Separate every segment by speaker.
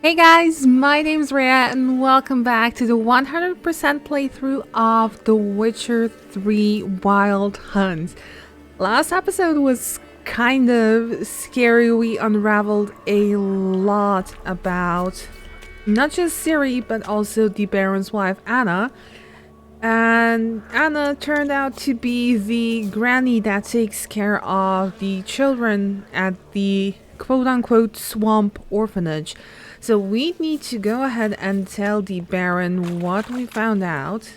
Speaker 1: Hey guys, my name's Rhea and welcome back to the 100% playthrough of The Witcher 3 Wild Hunt. Last episode was kind of scary. We unraveled a lot about not just Ciri but also the Baron's wife Anna. And Anna turned out to be the granny that takes care of the children at the quote-unquote swamp orphanage. So we need to go ahead and tell the Baron what we found out.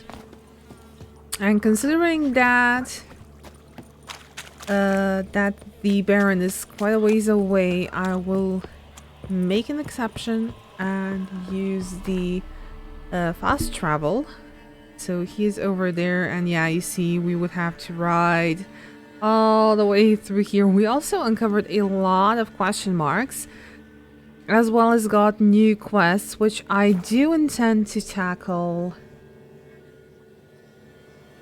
Speaker 1: And considering that that the Baron is quite a ways away, I will make an exception and use the fast travel. So he's over there, and yeah, you see, we would have to ride all the way through here. We also uncovered a lot of question marks, as well as got new quests, which I do intend to tackle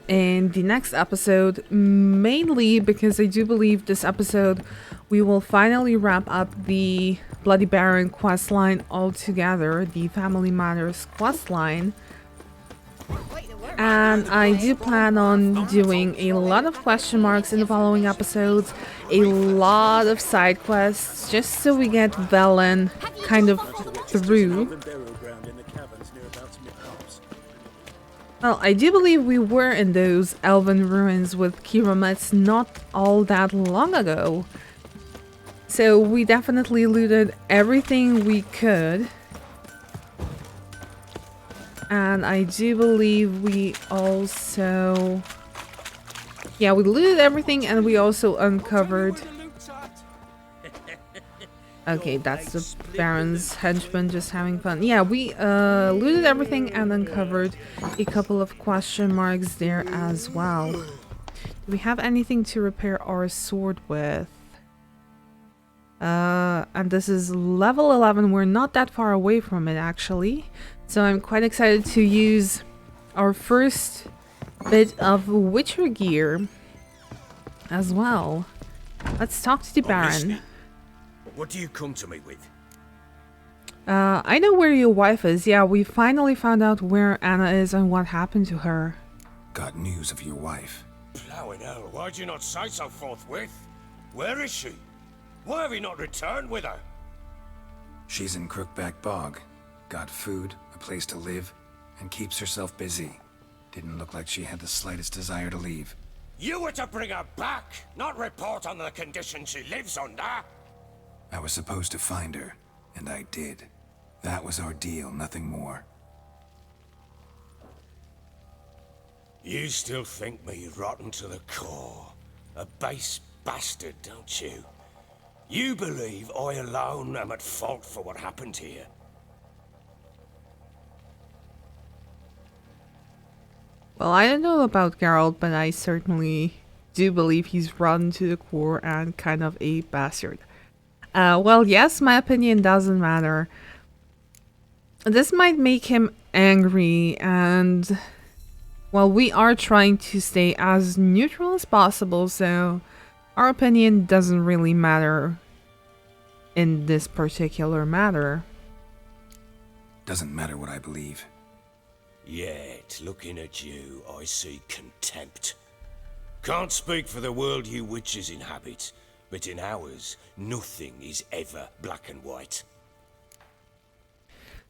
Speaker 1: in the next episode, mainly because I do believe this episode we will finally wrap up the Bloody Baron questline altogether, the Family Matters questline. And I do plan on doing a lot of question marks in the following episodes, a lot of side quests, just so we get Velen kind of through. Well, I do believe we were in those elven ruins with Kiramets not all that long ago. So we definitely looted everything we could. And I do believe we also... Yeah, we looted everything and we also uncovered... Okay, that's the Baron's henchman just having fun. Yeah, we looted everything and uncovered a couple of question marks there as well. Do we have anything to repair our sword with? And this is level 11. We're not that far away from it, actually. So I'm quite excited to use our first bit of Witcher gear as well. Let's talk to the Baron.
Speaker 2: What do you come to me with?
Speaker 1: I know where your wife is. Yeah, we finally found out where Anna is and what happened to her.
Speaker 3: Got news of your wife.
Speaker 2: Plowing hell, why'd you not say so forthwith? Where is she? Why have you not returned with her?
Speaker 3: She's in Crookback Bog. Got food, a place to live, and keeps herself busy. Didn't look like she had the slightest desire to leave.
Speaker 2: You were to bring her back, not report on the condition she lives under.
Speaker 3: I was supposed to find her, and I did. That was our deal, nothing more.
Speaker 2: You still think me rotten to the core. A base bastard, don't you? You believe I alone am at fault for what happened here.
Speaker 1: Well, I don't know about Geralt, but I certainly do believe he's rotten to the core and kind of a bastard. Well, yes, my opinion doesn't matter. This might make him angry, and well, we are trying to stay as neutral as possible, so our opinion doesn't really matter in this particular matter.
Speaker 3: Doesn't matter what I believe.
Speaker 2: Yet, looking at you, I see contempt. Can't speak for the world you witches inhabit, but in ours, nothing is ever black and white.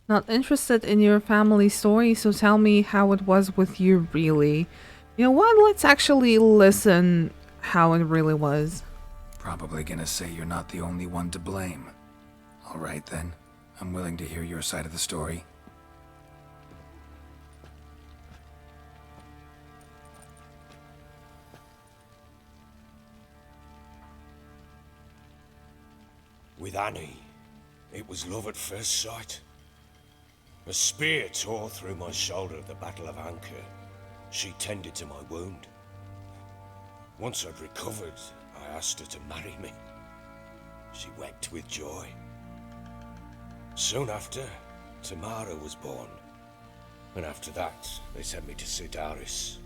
Speaker 1: Not interested in your family story, so tell me how it was with you, really. You know what? Let's actually listen how it really was.
Speaker 3: Probably gonna say you're not the only one to blame. Alright then, I'm willing to hear your side of the story.
Speaker 2: With Annie, it was love at first sight. A spear tore through my shoulder at the Battle of Anchor. She tended to my wound. Once I'd recovered, I asked her to marry me. She wept with joy. Soon after, Tamara was born. And after that, they sent me to Sidaris.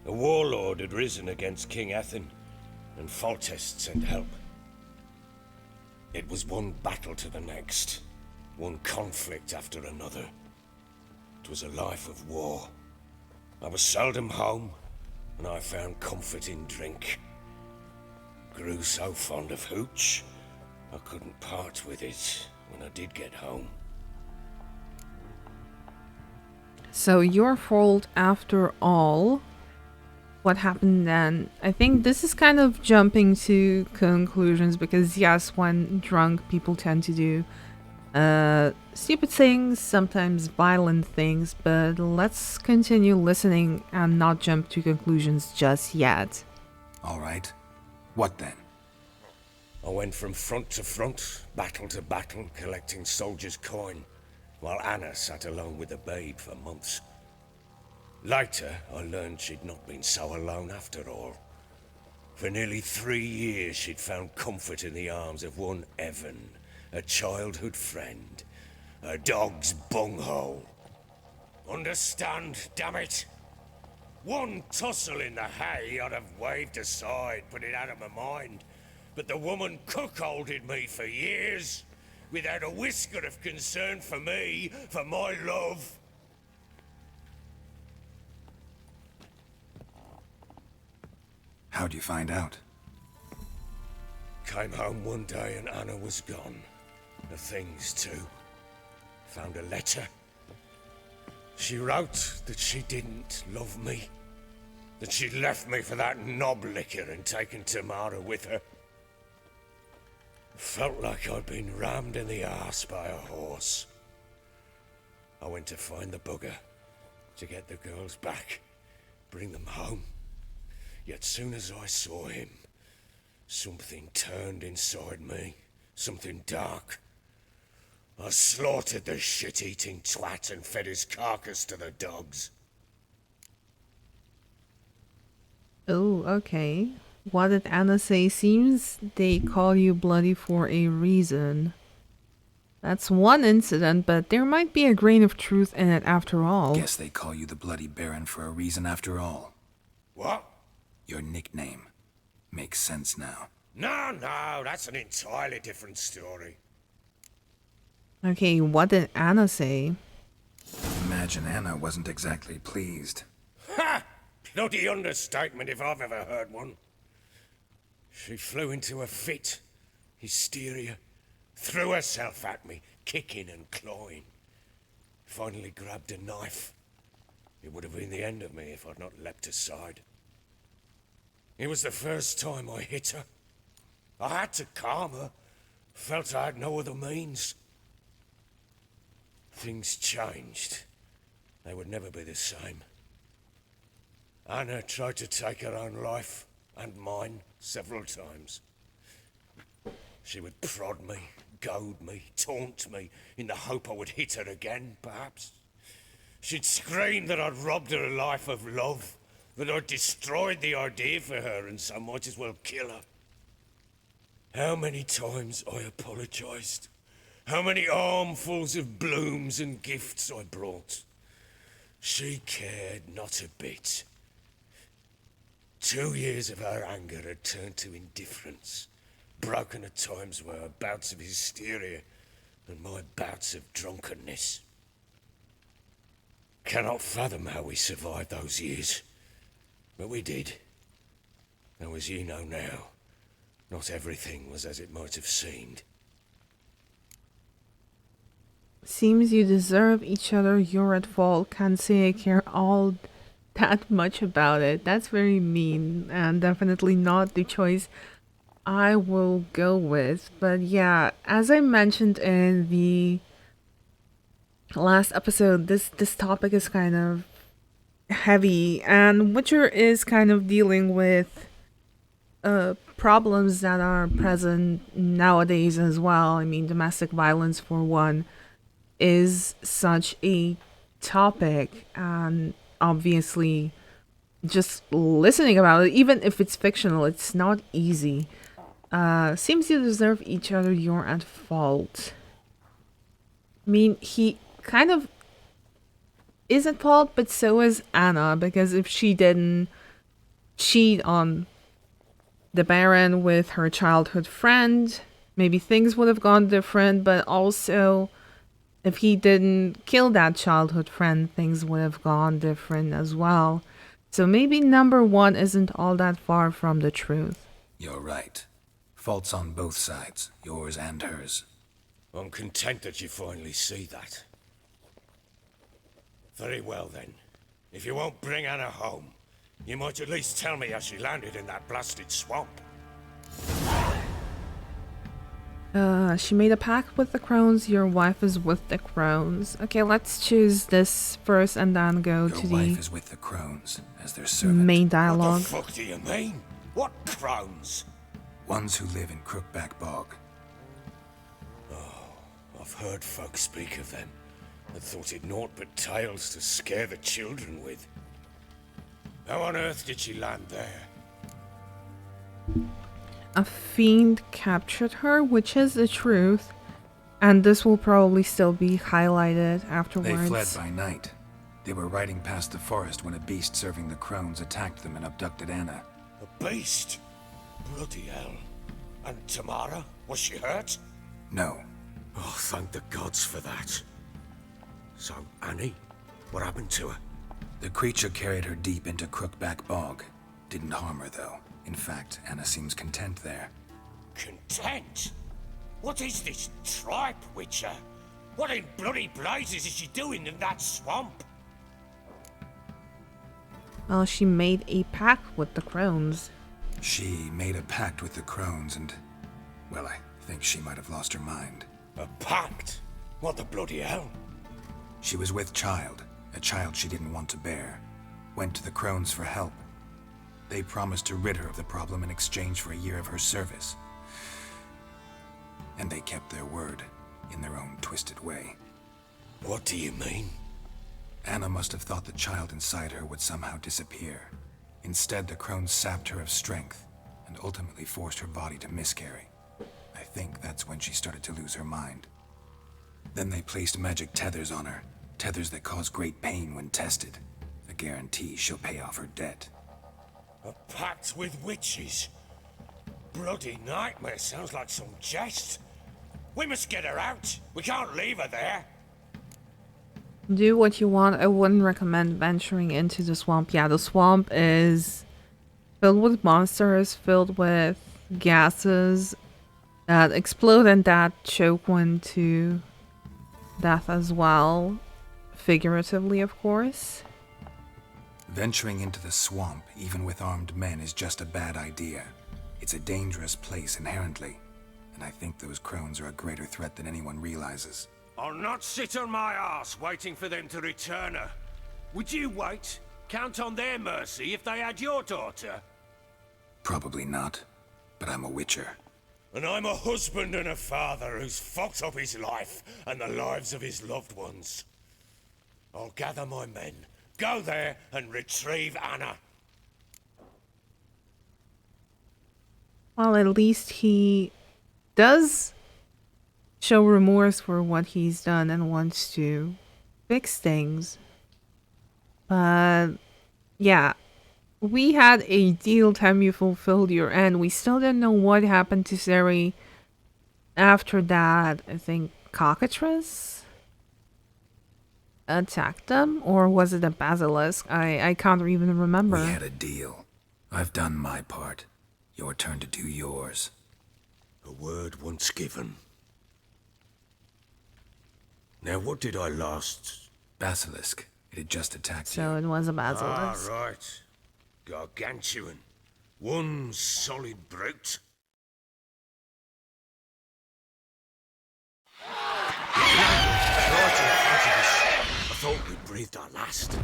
Speaker 2: A warlord had risen against King Ethan, and Foltest sent help. It was one battle to the next. one conflict after another. It was a life of war. I was seldom home, and I found comfort in drink. Grew so fond of hooch, I couldn't part with it when I did get home.
Speaker 1: So your fault after all. What happened then? I think this is kind of jumping to conclusions because yes, when drunk, people tend to do stupid things, sometimes violent things, but let's continue listening and not jump to conclusions just yet.
Speaker 3: All right. What then?
Speaker 2: I went from front to front, battle to battle, collecting soldiers' coin, while Anna sat alone with the babe for months. Later, I learned she'd not been so alone after all. For nearly 3 years, she'd found comfort in the arms of one Evan, a childhood friend, a dog's bunghole. Understand, damn it? One tussle in the hay I'd have waved aside, put it out of my mind. But the woman cuckolded me for years, without a whisker of concern for me, for my love.
Speaker 3: How'd you find out?
Speaker 2: Came home one day and Anna was gone. The things too. Found a letter. She wrote that she didn't love me. That she'd left me for that knob licker and taken Tamara with her. Felt like I'd been rammed in the arse by a horse. I went to find the bugger, to get the girls back, bring them home. Yet soon as I saw him, something turned inside me, something dark. I slaughtered the shit-eating twat and fed his carcass to the dogs.
Speaker 1: Oh, okay. What did Anna say? Seems they call you bloody for a reason. That's one incident, but there might be a grain of truth in it after all.
Speaker 3: Guess they call you the Bloody Baron for a reason after all.
Speaker 2: What?
Speaker 3: Your nickname. Makes sense now.
Speaker 2: No, that's an entirely different story.
Speaker 1: Okay, what did Anna say?
Speaker 3: Imagine Anna wasn't exactly pleased.
Speaker 2: Ha! Bloody understatement if I've ever heard one. She flew into a fit, hysteria, threw herself at me, kicking and clawing. Finally grabbed a knife. It would have been the end of me if I'd not leapt aside. It was the first time I hit her. I had to calm her. Felt I had no other means. Things changed. They would never be the same. Anna tried to take her own life, and mine, several times. She would prod me, goad me, taunt me, in the hope I would hit her again, perhaps. She'd scream that I'd robbed her a life of love, that I'd destroyed the idea for her, and so might as well kill her. How many times I apologized. How many armfuls of blooms and gifts I brought. She cared not a bit. 2 years of her anger had turned to indifference, broken at times by her bouts of hysteria and my bouts of drunkenness. Cannot fathom how we survived those years, but we did. Though as you know now, not everything was as it might have seemed.
Speaker 1: Seems you deserve each other, you're at fault. Can't say I care all that much about it. That's very mean and definitely not the choice I will go with. But yeah, as I mentioned in the last episode, this topic is kind of heavy, and Witcher is kind of dealing with problems that are present nowadays as well. I mean, domestic violence for one is such a topic, and obviously just listening about it, even if it's fictional, it's not easy. Seems you deserve each other, you're at fault. I mean, he kind of is at fault, but so is Anna, because if she didn't cheat on the Baron with her childhood friend, maybe things would have gone different, but also if he didn't kill that childhood friend, things would have gone different as well. So maybe number one isn't all that far from the truth.
Speaker 3: You're right. Faults on both sides, yours and hers.
Speaker 2: I'm content that you finally see that. Very well then. If you won't bring Anna home, you might at least tell me how she landed in that blasted swamp.
Speaker 1: She made a pact with the Crones. Your wife is with the Crones. Okay, let's choose this first and then go to
Speaker 3: Your wife
Speaker 1: the
Speaker 3: is with the Crones as their servant.
Speaker 1: main
Speaker 2: What
Speaker 1: dialogue.
Speaker 2: the fuck do you mean? What Crones?
Speaker 3: Ones who live in Crookback Bog.
Speaker 2: I've heard folk speak of them, and thought it naught but tales to scare the children with. How on earth did she land there?
Speaker 1: A fiend captured her, which is the truth, and this will probably still be highlighted
Speaker 3: They
Speaker 1: afterwards.
Speaker 3: fled by night. They were riding past the forest when a beast serving the Crones attacked them and abducted Anna.
Speaker 2: A beast? Bloody hell. And Tamara? Was she hurt?
Speaker 3: No,
Speaker 2: Oh, thank the gods for that. So, Annie? What happened to her?
Speaker 3: the creature carried her deep into Crookback Bog. Didn't harm her, though. In fact, Anna seems content there.
Speaker 2: Content? What is this tripe, Witcher? What in bloody blazes is she doing in that swamp?
Speaker 1: Well, she made a pact with the Crones.
Speaker 3: She made a pact with the Crones and, well, I think she might have lost her mind.
Speaker 2: A pact? What the bloody hell?
Speaker 3: She was with child, a child she didn't want to bear. Went to the Crones for help. They promised to rid her of the problem in exchange for a year of her service. And they kept their word, in their own twisted way.
Speaker 2: What do you mean?
Speaker 3: Anna must have thought the child inside her would somehow disappear. Instead, the Crones sapped her of strength, and ultimately forced her body to miscarry. I think that's when she started to lose her mind. Then they placed magic tethers on her, tethers that cause great pain when tested. A guarantee she'll pay off her debt.
Speaker 2: A pact with witches? Bloody nightmare, sounds like some jest. We must get her out. We can't leave her there.
Speaker 1: Do what you want. I wouldn't recommend venturing into the swamp. Yeah, the swamp is filled with monsters, filled with gases that explode and that choke one to death as well. Figuratively, of course.
Speaker 3: Venturing into the swamp, even with armed men, is just a bad idea. It's a dangerous place inherently, and I think those Crones are a greater threat than anyone realizes.
Speaker 2: I'll not sit on my arse waiting for them to return her. Would you wait? Count on their mercy if they had your daughter?
Speaker 3: Probably not, but I'm a witcher.
Speaker 2: And I'm a husband and a father who's fucked up his life and the lives of his loved ones. I'll gather my men, go there and retrieve Anna.
Speaker 1: Well, at least he does show remorse for what he's done and wants to fix things. But yeah, we had a deal time you fulfilled your end. We still didn't know what happened to Seri after that. I think cockatrice attacked them, or was it a basilisk? I can't even remember.
Speaker 3: We had a deal. I've done my part. Your turn to do yours.
Speaker 2: A word once given. Now what did I last...
Speaker 3: Basilisk. It had just attacked
Speaker 1: So it was a basilisk.
Speaker 2: Ah, right. Gargantuan. One solid brute. I thought we breathed our last.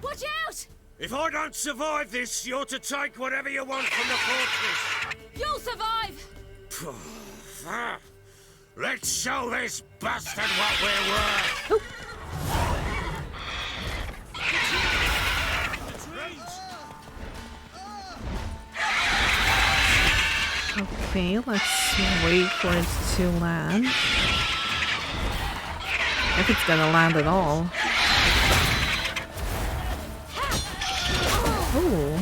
Speaker 4: Watch out!
Speaker 2: If I don't survive this, you're to take whatever you want from the fortress.
Speaker 4: You'll survive!
Speaker 2: Let's show this bastard what we're worth.
Speaker 1: Okay, let's wait for it to land. If it's gonna land at all. Ooh.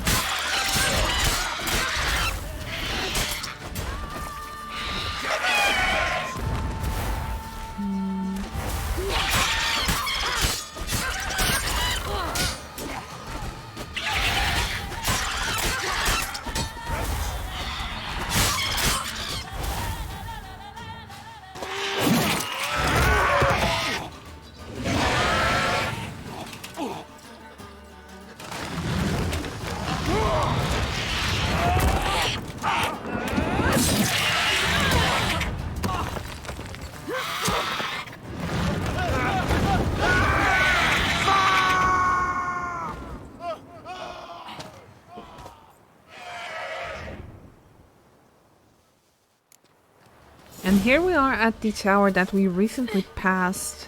Speaker 1: here we are at the tower that we recently passed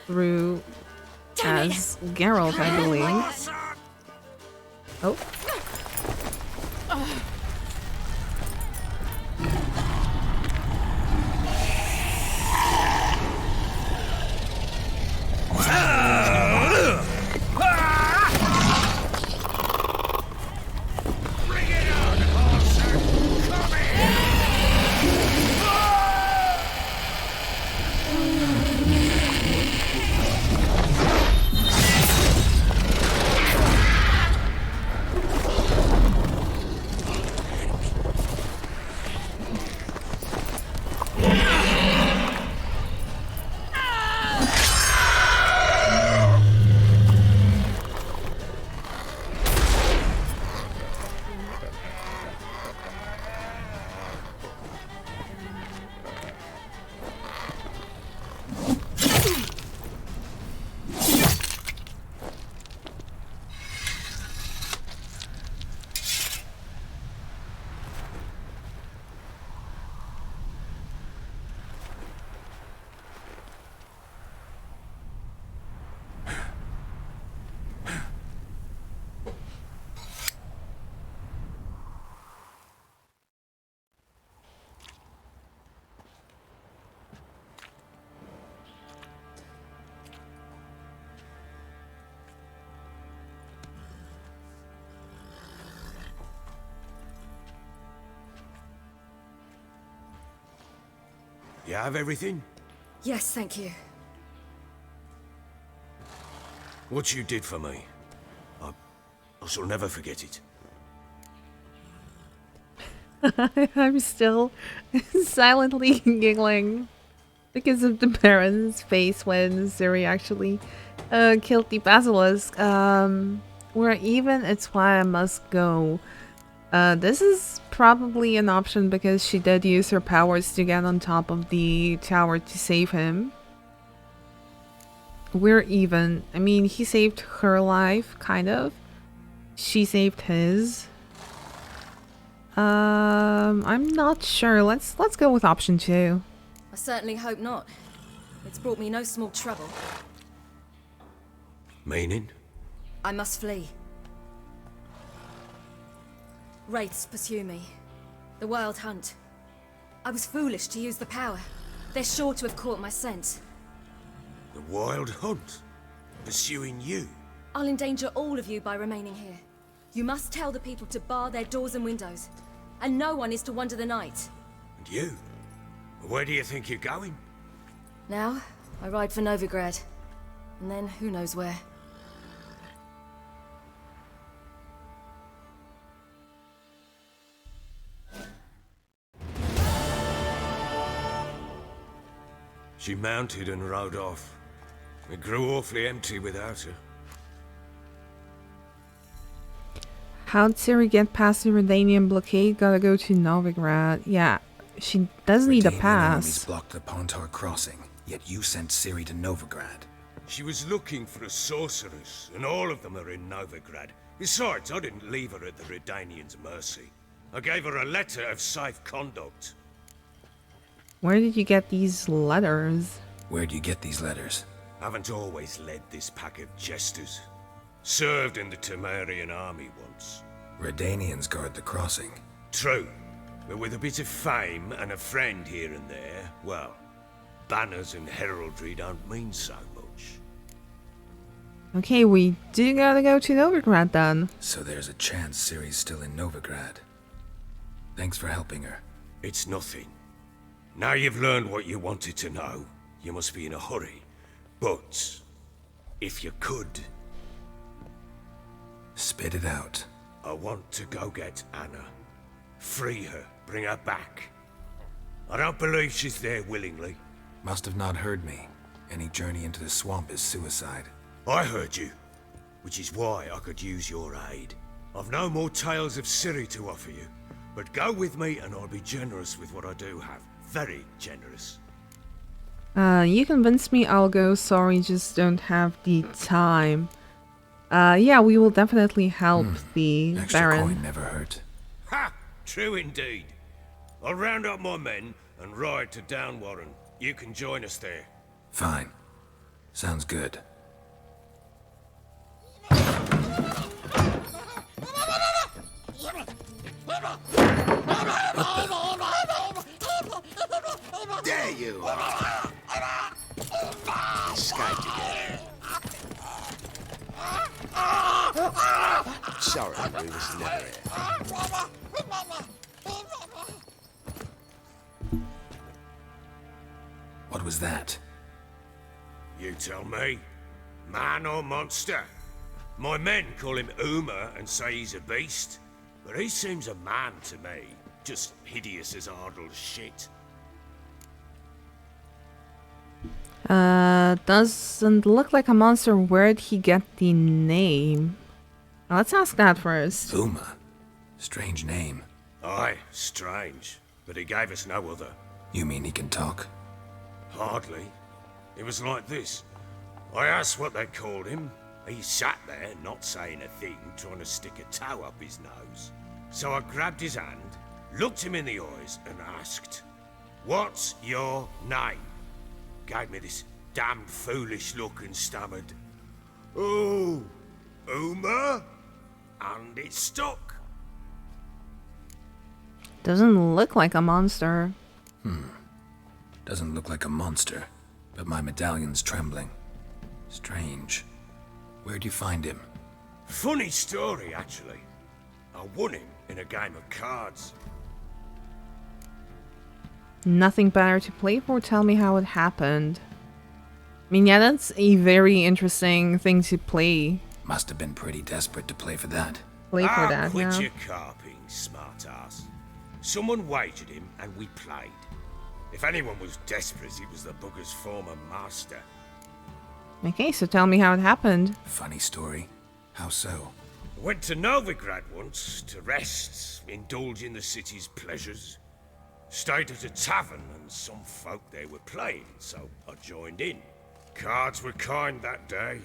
Speaker 1: through as Geralt, I believe. Oh.
Speaker 2: You have everything?
Speaker 4: Yes, thank you.
Speaker 2: What you did for me, I shall never forget it.
Speaker 1: I'm still silently giggling because of the Baron's face when Ziri actually killed the basilisk. We're even, it's why I must go. This is probably an option because she did use her powers to get on top of the tower to save him. We're even. I mean, he saved her life, kind of. She saved his. I'm not sure. Let's go with option 2.
Speaker 4: I certainly hope not. It's brought me no small trouble.
Speaker 2: Meaning?
Speaker 4: I must flee. Wraiths pursue me. The Wild Hunt. I was foolish to use the power. They're sure to have caught my scent.
Speaker 2: The Wild Hunt? Pursuing you?
Speaker 4: I'll endanger all of you by remaining here. You must tell the people to bar their doors and windows. And no one is to wander the night.
Speaker 2: And you? Where do you think you're going?
Speaker 4: Now, I ride for Novigrad. And then who knows where.
Speaker 2: She mounted and rode off. It grew awfully empty without her.
Speaker 1: How'd Ciri get past the Redanian blockade? Gotta go to Novigrad. Yeah, she does need a
Speaker 3: Redanian
Speaker 1: pass.
Speaker 3: armies blocked the Pontar crossing, yet you sent Ciri to Novigrad.
Speaker 2: She was looking for a sorceress, and all of them are in Novigrad. Besides, I didn't leave her at the Redanians' mercy. I gave her a letter of safe conduct.
Speaker 1: Where did you get these letters?
Speaker 3: Where'd you get these letters?
Speaker 2: Haven't always led this pack of jesters. Served in the Temerian army once.
Speaker 3: Redanians guard the crossing.
Speaker 2: True, but with a bit of fame and a friend here and there, well, banners and heraldry don't mean so much.
Speaker 1: Okay, we do gotta go to Novigrad then.
Speaker 3: So there's a chance Ciri's still in Novigrad. Thanks for helping her.
Speaker 2: It's nothing. Now you've learned what you wanted to know, you must be in a hurry. But, if you could...
Speaker 3: Spit it out.
Speaker 2: I want to go get Anna. Free her, bring her back. I don't believe she's there willingly.
Speaker 3: Must have not heard me. Any journey into the swamp is suicide.
Speaker 2: I heard you, which is why I could use your aid. I've no more tales of Ciri to offer you, but go with me and I'll be generous with what I do have. Very generous.
Speaker 1: You convinced me, I'll go. Sorry, just don't have the time. Yeah, we will definitely help the
Speaker 3: Extra
Speaker 1: Baron.
Speaker 3: coin never hurt.
Speaker 2: Ha! True indeed. I'll round up my men and ride to Downwarren. You can join us there.
Speaker 3: Fine. Sounds good.
Speaker 5: There you are. Escaped again. Sorry, we was never here.
Speaker 3: What was that?
Speaker 2: You tell me. Man or monster? My men call him Uma and say he's a beast, but he seems a man to me. Just hideous as Ardle's shit.
Speaker 1: Doesn't look like a monster. Where'd he get the name? Let's ask that first.
Speaker 3: Uma. Strange name.
Speaker 2: Aye, strange. But he gave us no other.
Speaker 3: You mean he can talk?
Speaker 2: Hardly. It was like this. I asked what they called him. He sat there, not saying a thing, trying to stick a toe up his nose. So I grabbed his hand, looked him in the eyes, and asked, "What's your name?" Gave me this damned foolish look and stammered, "Oh, Uma?" And it stuck.
Speaker 1: Doesn't look like a monster.
Speaker 3: Doesn't look like a monster, but my medallion's trembling. Strange. Where'd you find him?
Speaker 2: Funny story, actually. I won him in a game of cards.
Speaker 1: Nothing better to play for? Tell me how it happened. I mean, yeah, that's a very interesting thing to play.
Speaker 3: Must have been pretty desperate to play for that.
Speaker 1: Play for that,
Speaker 2: Quit
Speaker 1: yeah.
Speaker 2: your carping, smartass. Someone wagered him and we played. If anyone was desperate, it was the bugger's former master.
Speaker 1: Okay, so tell me how it happened.
Speaker 3: Funny story. How so?
Speaker 2: Went to Novigrad once to rest, indulge in the city's pleasures. Stayed at a tavern and some folk there were playing, so I joined in. Cards were kind that day.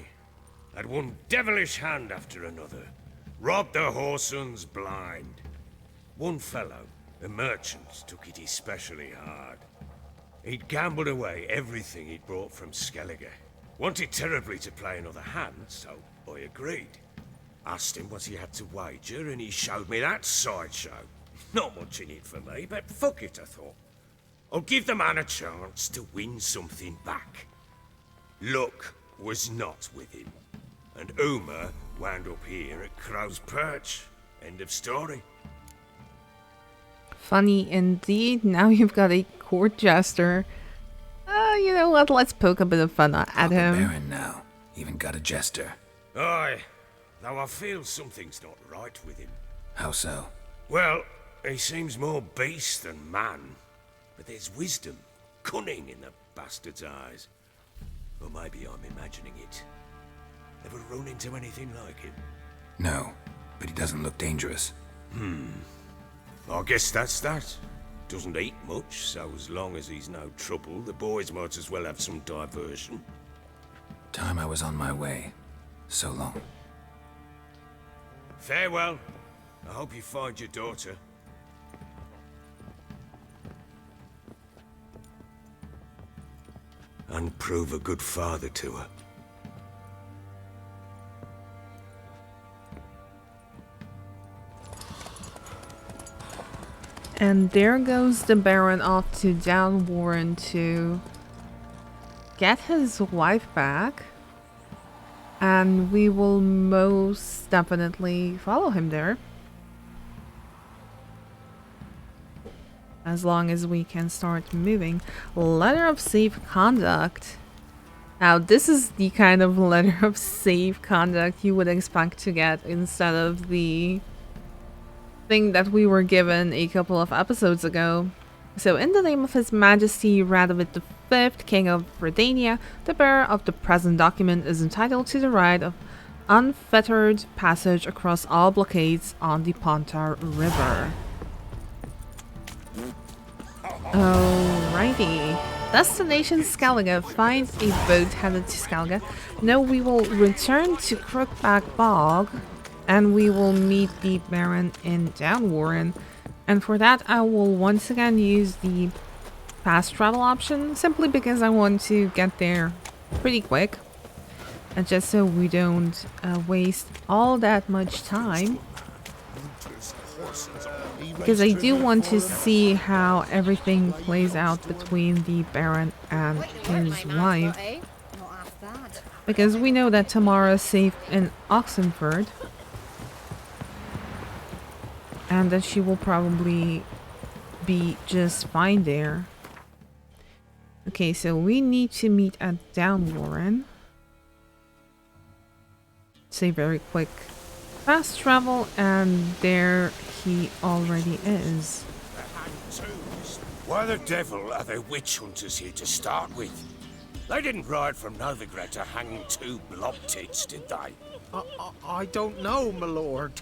Speaker 2: Had one devilish hand after another. Robbed the whoresons blind. One fellow, a merchant, took it especially hard. He'd gambled away everything he'd brought from Skellige. Wanted terribly to play another hand, so I agreed. Asked him what he had to wager, and he showed me that sideshow. Not much in it for me, but fuck it, I thought. I'll give the man a chance to win something back. Luck was not with him, and Uma wound up here at Crow's Perch. End of story.
Speaker 1: Funny indeed. Now you've got a court jester. You know what? Let's poke a bit of fun at
Speaker 3: Papa
Speaker 1: him.
Speaker 3: Baron now. Even got a jester.
Speaker 2: Aye, though I feel something's not right with him.
Speaker 3: How so?
Speaker 2: Well, he seems more beast than man, but there's wisdom, cunning in the bastard's eyes. Or maybe I'm imagining it. Ever run into anything like him?
Speaker 3: No, but he doesn't look dangerous.
Speaker 2: I guess that's that. Doesn't eat much, so as long as he's no trouble, the boys might as well have some diversion.
Speaker 3: Time I was on my way. So long.
Speaker 2: Farewell. I hope you find your daughter. And prove a good father to her.
Speaker 1: And there goes the Baron off to Downwarren to get his wife back. And we will most definitely follow him there. As long as we can start moving. Letter of safe conduct. Now, this is the kind of letter of safe conduct you would expect to get instead of the thing that we were given a couple of episodes ago. So, in the name of His Majesty Radovid V, King of Redania, the bearer of the present document is entitled to the right of unfettered passage across all blockades on the Pontar River. Alrighty. Destination Skellige. Find a boat headed to Skellige. Now we will return to Crookback Bog and we will meet the Baron in Downwarren. And for that I will once again use the fast travel option simply because I want to get there pretty quick. And just so we don't waste all that much time. Because I do want to see how everything plays out between the Baron and his wife. Because we know that Tamara is safe in Oxenford. And that she will probably be just fine there. Okay, so we need to meet at Downwarren. Say very quick fast travel, and there he already is.
Speaker 2: Why the devil are there witch hunters here to start with? They didn't ride from Novigrad to hang two blob tits, did they?
Speaker 6: I don't know, my lord.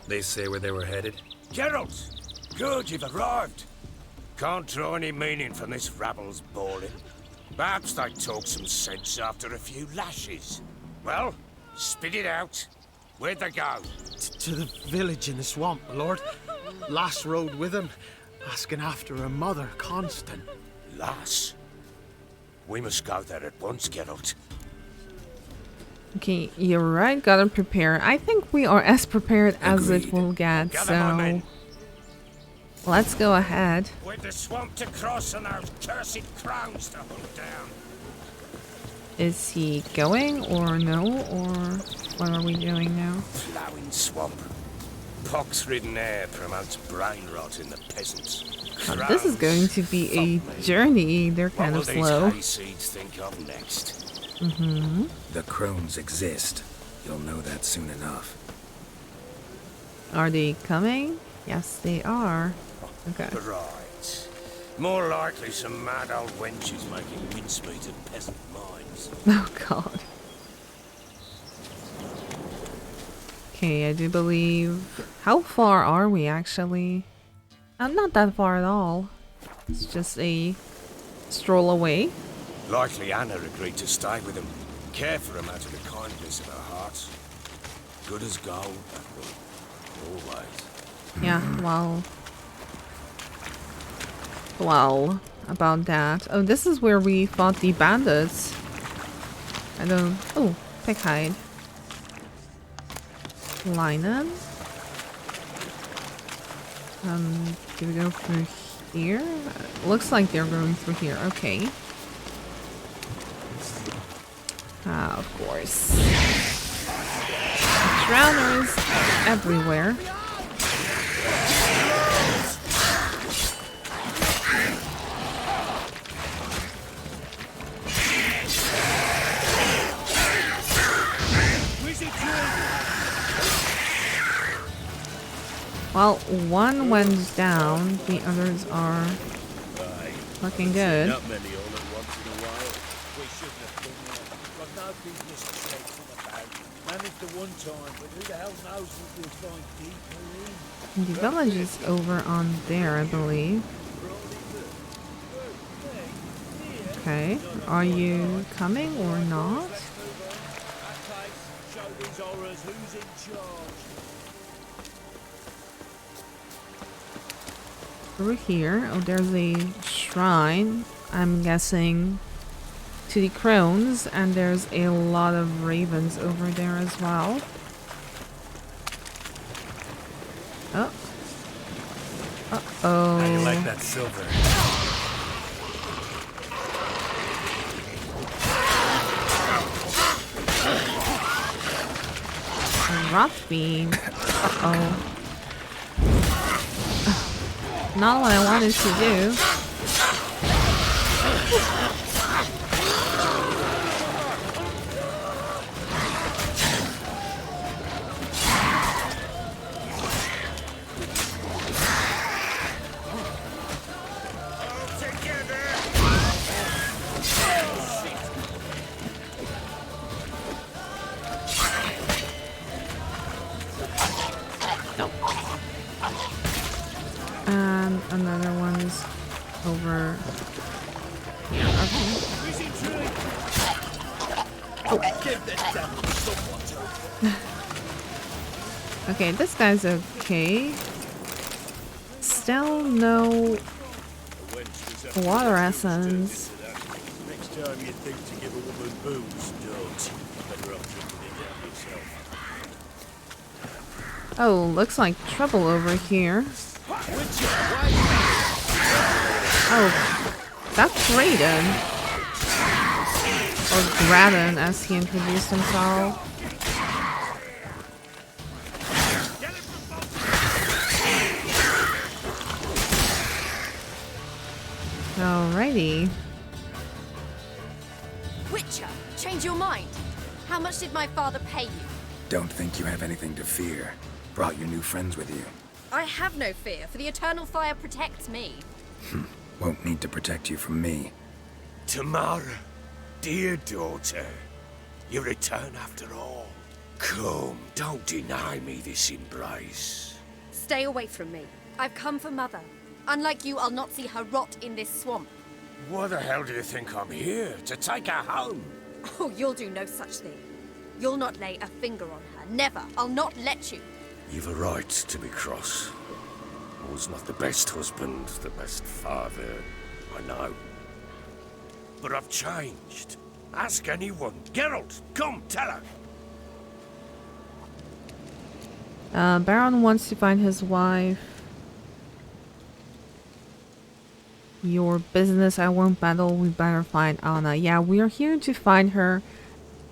Speaker 3: They say where they were headed?
Speaker 2: Geralt! Good, you've arrived. Can't draw any meaning from this rabble's bawling. Perhaps they talk some sense after a few lashes. Well, spit it out. Where'd they go?
Speaker 6: To the village in the swamp, my lord. Lass rode with him, asking after her mother, Constant.
Speaker 2: Lass? We must go there at once, Geralt.
Speaker 1: Okay, you're right, gotta prepare. I think we are as prepared as it
Speaker 2: Agreed.
Speaker 1: will get,
Speaker 2: Gather my
Speaker 1: so
Speaker 2: men.
Speaker 1: let's go ahead.
Speaker 2: With the swamp to cross and those cursed Crones to hunt down.
Speaker 1: Is he going or no, or what are we doing now?
Speaker 2: Ploughing swamp. Pox-ridden air promotes brain rot in the peasants.
Speaker 1: This is going to be a journey. They're kind of
Speaker 2: What will
Speaker 1: slow.
Speaker 2: these hayseeds think of next?
Speaker 3: The Crones exist. You'll know that soon enough.
Speaker 1: Are they coming? Yes, they are. Okay.
Speaker 2: Right. More likely some mad old wenches making mincemeat of peasant minds.
Speaker 1: Oh god. Okay, I do believe... How far are we actually? Not that far at all. It's just a stroll away.
Speaker 2: Likely Anna agreed to stay with him. Care for him out of the kindness of her heart. Good as gold, that woman. Always.
Speaker 1: Yeah, well, about that. Oh, this is where we fought the bandits. I don't... Oh, pick hide. Linen. Do we go through here? Looks like they're going through here. Okay. Of course. Drowners everywhere. Well, one went down, the others are looking good.
Speaker 2: Not many all at once in a while. We shouldn't have come here. Got no business to say something about. Managed at one time, but who the hell knows what we'll find deeper in.
Speaker 1: The village is over on there, I believe. Okay, are you coming or not?
Speaker 2: Show these horrors who's in charge.
Speaker 1: Through here. Oh, there's a shrine, I'm guessing, to the Crones, and there's a lot of ravens over there as well. Oh. Uh-oh.
Speaker 3: How you like that silver?
Speaker 1: A rock beam. Uh-oh. Not what I wanted to do. And another one's over here. Okay. Okay, this guy's okay. Still no Water essence.
Speaker 5: Next time you think to give a woman booze, don't. Better off drinking it down yourself.
Speaker 1: Oh, looks like trouble over here. Oh, that's Raiden. Or Graden, as he introduced himself. Alrighty.
Speaker 4: Witcher, change your mind. How much did my father pay you?
Speaker 3: Don't think you have anything to fear. Brought your new friends with you.
Speaker 4: I have no fear, for the eternal fire protects me.
Speaker 3: Won't need to protect you from me.
Speaker 2: Tamara, dear daughter, you return after all. Come, don't deny me this embrace.
Speaker 4: Stay away from me. I've come for Mother. Unlike you, I'll not see her rot in this swamp.
Speaker 2: Why the hell do you think I'm here? To take her home?
Speaker 4: Oh, you'll do no such thing. You'll not lay a finger on her. Never. I'll not let you.
Speaker 2: You've a right to be cross. I was not the best husband, the best father, I know. But I've changed. Ask anyone. Geralt, come, tell her.
Speaker 1: Baron wants to find his wife. Your business, I won't battle. We better find Anna. Yeah, we are here to find her.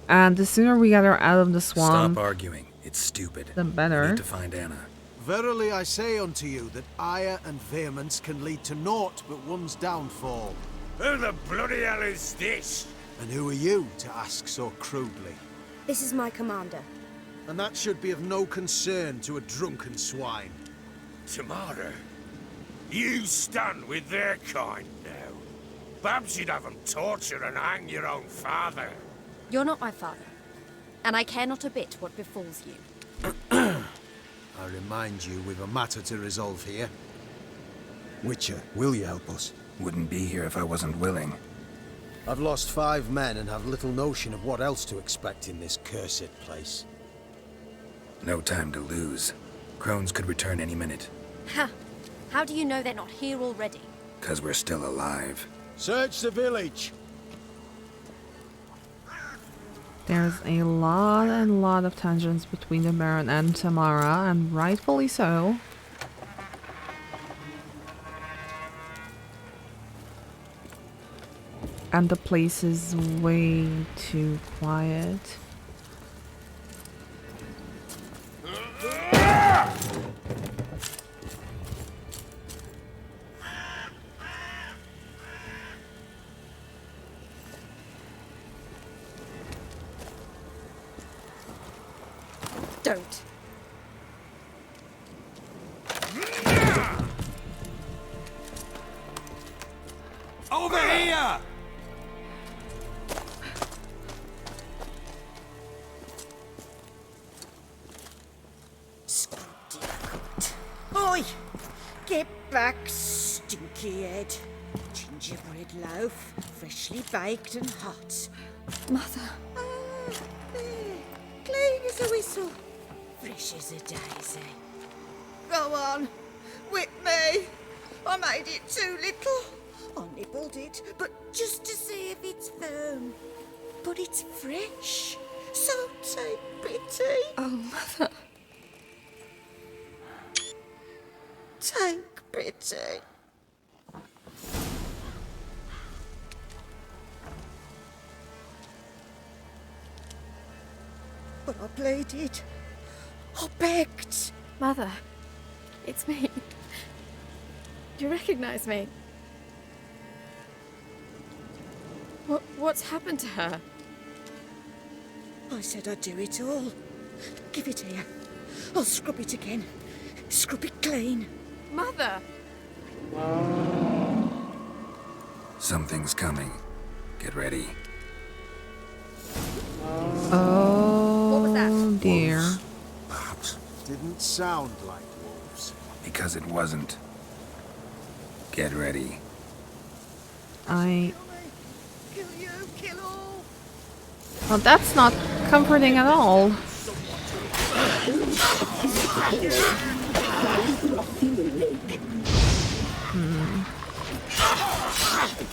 Speaker 1: And the sooner we get her out of the swamp,
Speaker 3: Stop arguing. It's stupid.
Speaker 1: the better.
Speaker 3: We need to find Anna.
Speaker 6: Verily I say unto you that ire and vehemence can lead to naught but one's downfall.
Speaker 2: Who the bloody hell is this?
Speaker 6: And who are you to ask so crudely?
Speaker 7: This is my commander.
Speaker 6: And that should be of no concern to a drunken swine.
Speaker 2: Tamara, you stand with their kind now. Perhaps you'd have them torture and hang your own father.
Speaker 4: You're not my father. And I care not a bit what befalls you.
Speaker 6: I remind you, we've a matter to resolve here. Witcher, will you help us?
Speaker 3: Wouldn't be here if I wasn't willing.
Speaker 6: I've lost 5 men and have little notion of what else to expect in this cursed place.
Speaker 3: No time to lose. Crones could return any minute.
Speaker 4: Ha! How do you know they're not here already?
Speaker 3: 'Cause we're still alive.
Speaker 6: Search the village!
Speaker 1: There's a lot of tensions between the Baron and Tamara, and rightfully so. And the place is way too quiet.
Speaker 4: Don't.
Speaker 2: Over here!
Speaker 7: Oi! Get back, stinky head. Gingerbread loaf, freshly baked and hot.
Speaker 4: Mother.
Speaker 7: Ah, there. Clean as a whistle. Fresh as a daisy. Go on. Whip me. I made it too little. I nibbled it, but just to see if it's firm. But it's fresh. So take pity.
Speaker 4: Oh, Mother.
Speaker 7: Take pity. But I pleaded. I begged.
Speaker 4: Mother. It's me. You recognize me? What's happened to her?
Speaker 7: I said I'd do it all. Give it here. I'll scrub it again. Scrub it clean.
Speaker 4: Mother!
Speaker 3: Something's coming. Get ready.
Speaker 1: Oh,
Speaker 4: What was that?
Speaker 1: dear.
Speaker 3: Perhaps.
Speaker 6: Didn't sound like wolves.
Speaker 3: Because it wasn't. Get ready.
Speaker 7: Kill you, kill all.
Speaker 1: Well, that's not comforting at all. The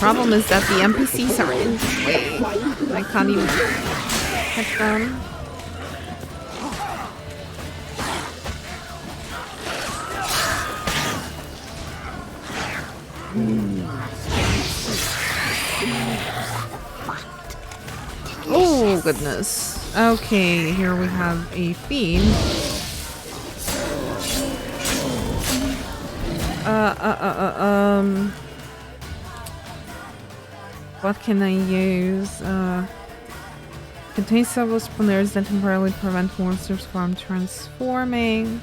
Speaker 1: problem is that the NPCs are in the way. I can't even hit them. Oh goodness. Okay, here we have a fiend. What can I use? Contains several spawners that temporarily prevent monsters from transforming.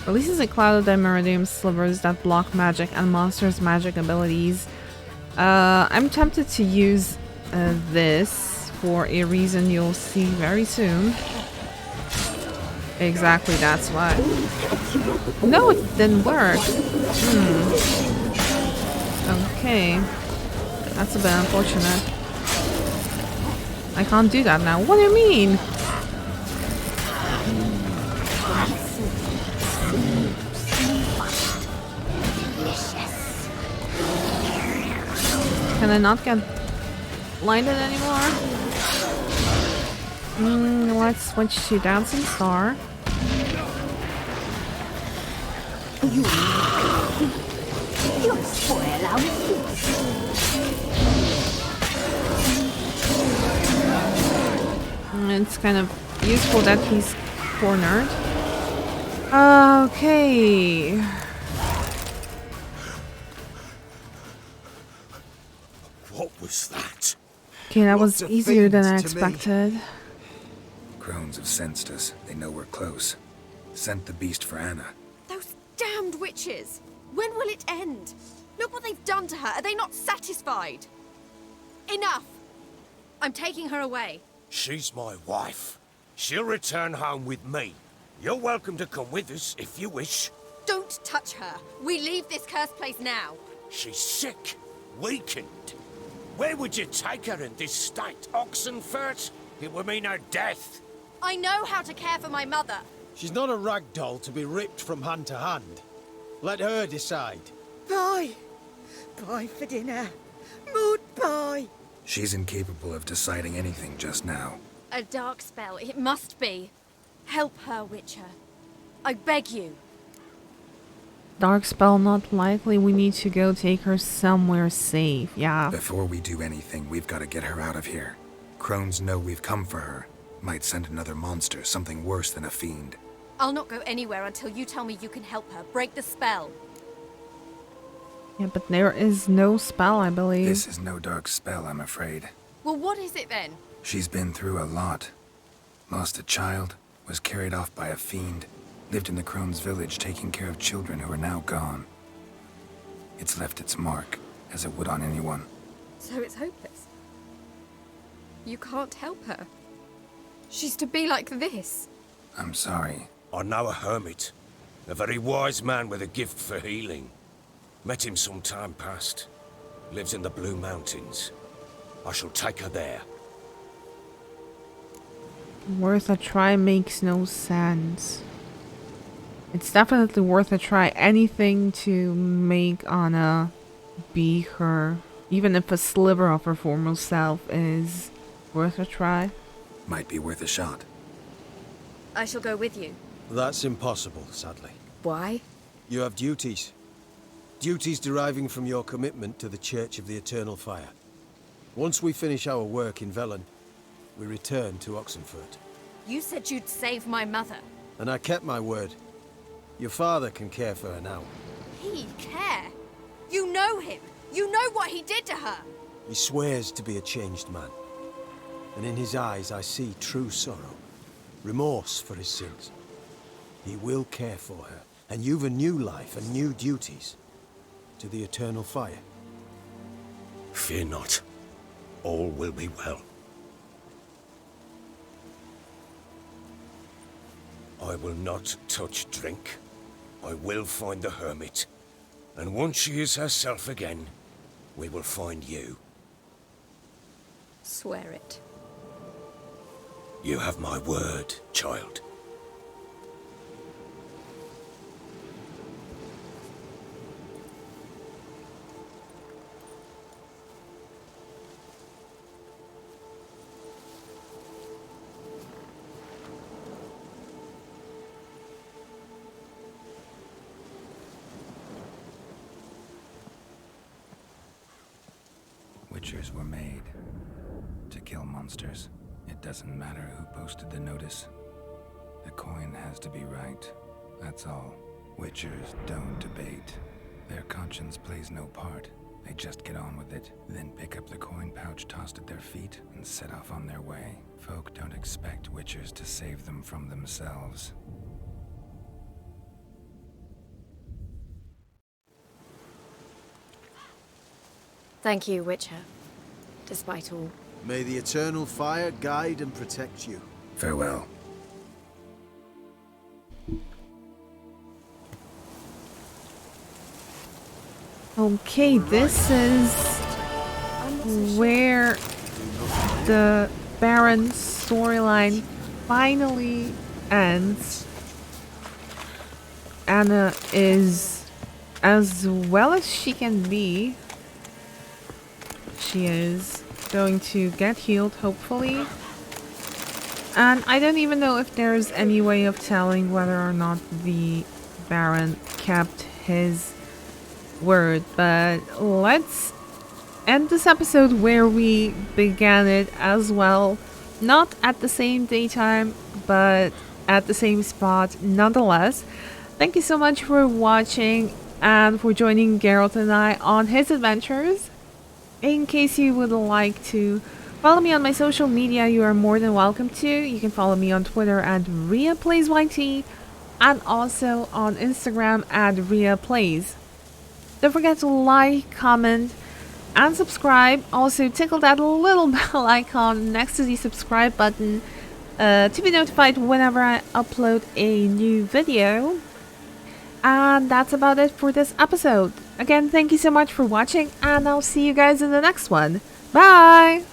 Speaker 1: Releases a cloud of dimeridium slivers that block magic and monsters' magic abilities. I'm tempted to use this for a reason you'll see very soon. Exactly, that's why. No, it didn't work. Okay. That's a bit unfortunate. I can't do that now. What do you mean? Can I not get blinded anymore? Let's switch to Dancing Star. It's kind of useful that he's cornered. Okay.
Speaker 2: What was that?
Speaker 1: Okay, that was
Speaker 3: Looked a
Speaker 1: easier than I
Speaker 3: fiend to me.
Speaker 1: expected.
Speaker 3: Crones have sensed us. They know we're close. Sent the beast for Anna.
Speaker 4: Those damned witches! When will it end? Look what they've done to her. Are they not satisfied? Enough! I'm taking her away.
Speaker 2: She's my wife. She'll return home with me. You're welcome to come with us if you wish.
Speaker 4: Don't touch her. We leave this cursed place now.
Speaker 2: She's sick, weakened. Where would you take her in this state? Oxenfurt? It would mean her death.
Speaker 4: I know how to care for my mother.
Speaker 6: She's not a rag doll to be ripped from hand to hand. Let her decide.
Speaker 7: Pie. Pie for dinner. Mood pie.
Speaker 3: She's incapable of deciding anything just now.
Speaker 4: A dark spell, it must be. Help her, Witcher. I beg you.
Speaker 1: Dark spell not likely. We need to go take her somewhere safe. Yeah.
Speaker 3: Before we do anything, we've got to get her out of here. Crones know we've come for her. Might send another monster, something worse than a fiend.
Speaker 4: I'll not go anywhere until you tell me you can help her. Break the spell.
Speaker 1: Yeah, but there is no spell, I believe.
Speaker 3: This is no dark spell, I'm afraid.
Speaker 4: Well, what is it then?
Speaker 3: She's been through a lot. Lost a child, was carried off by a fiend, lived in the Crones village taking care of children who are now gone. It's left its mark, as it would on anyone.
Speaker 4: So it's hopeless. You can't help her. She's to be like this.
Speaker 3: I'm sorry.
Speaker 2: I know a hermit. A very wise man with a gift for healing. Met him some time past. Lives in the Blue Mountains. I shall take her there.
Speaker 1: Worth a try makes no sense. It's definitely worth a try. Anything to make Anna be her. Even if a sliver of her former self is worth a try.
Speaker 3: Might be worth a shot.
Speaker 4: I shall go with you.
Speaker 6: That's impossible, sadly.
Speaker 4: Why?
Speaker 6: You have duties. Duties deriving from your commitment to the Church of the Eternal Fire. Once we finish our work in Velen, we return to Oxenfurt.
Speaker 4: You said you'd save my mother.
Speaker 6: And I kept my word. Your father can care for her now.
Speaker 4: He care? You know him. You know what he did to her.
Speaker 6: He swears to be a changed man. And in his eyes I see true sorrow. Remorse for his sins. He will care for her. And you've a new life and new duties. To the Eternal Fire.
Speaker 2: Fear not. All will be well. I will not touch drink. I will find the hermit. And once she is herself again, we will find you.
Speaker 4: Swear it.
Speaker 2: You have my word, child.
Speaker 3: Witchers were made to kill monsters. It doesn't matter who posted the notice. The coin has to be right. That's all. Witchers don't debate. Their conscience plays no part. They just get on with it, then pick up the coin pouch tossed at their feet and set off on their way. Folk don't expect witchers to save them from themselves.
Speaker 4: Thank you, Witcher. Despite all.
Speaker 6: May the eternal fire guide and protect you.
Speaker 3: Farewell.
Speaker 1: Okay, this is where the Baron storyline finally ends. Anna is as well as she can be. She is going to get healed, hopefully. And I don't even know if there's any way of telling whether or not the Baron kept his word, but let's end this episode where we began it as well. Not at the same daytime, but at the same spot nonetheless. Thank you so much for watching and for joining Geralt and I on his adventures. In case you would like to follow me on my social media, you are more than welcome to. You can follow me on Twitter at RheaPlaysYT and also on Instagram at RheaPlays. Don't forget to like, comment, and subscribe. Also tickle that little bell icon next to the subscribe button to be notified whenever I upload a new video. And that's about it for this episode. Again, thank you so much for watching, and I'll see you guys in the next one. Bye!